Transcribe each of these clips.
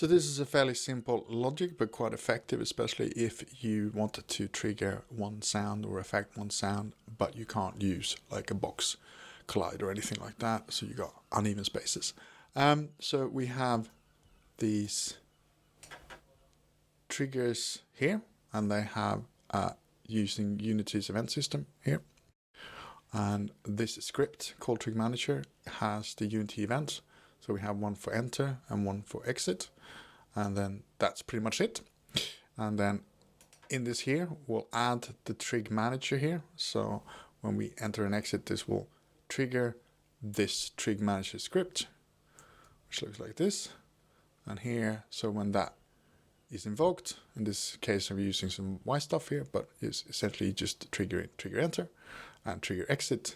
So this is a fairly simple logic, but quite effective, especially if you wanted to trigger one sound or affect one sound, but you can't use like a box collide or anything like that. So you got uneven spaces. So we have these triggers here, and they have using Unity's event system here. And this script called Trigger Manager has the Unity events. So we have one for enter and one for exit. And then that's pretty much it. And then in this here, we'll add the Trigger Manager here. So when we enter and exit, this will trigger this Trigger Manager script, which looks like this. And here, so when that is invoked, in this case I'm using some Y stuff here, but it's essentially just trigger enter and trigger exit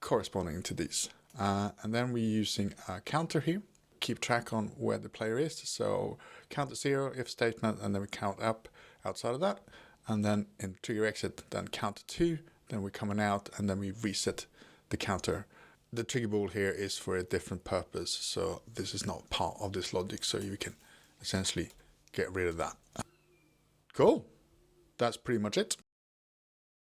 corresponding to these. And then we're using a counter here, keep track on where the player is. So count to 0 if statement, and then we count up outside of that. And then in trigger exit, then count to 2, then we're coming out, and then we reset the counter. The trigger ball here is for a different purpose, so this is not part of this logic, so you can essentially get rid of that. Cool. That's pretty much it.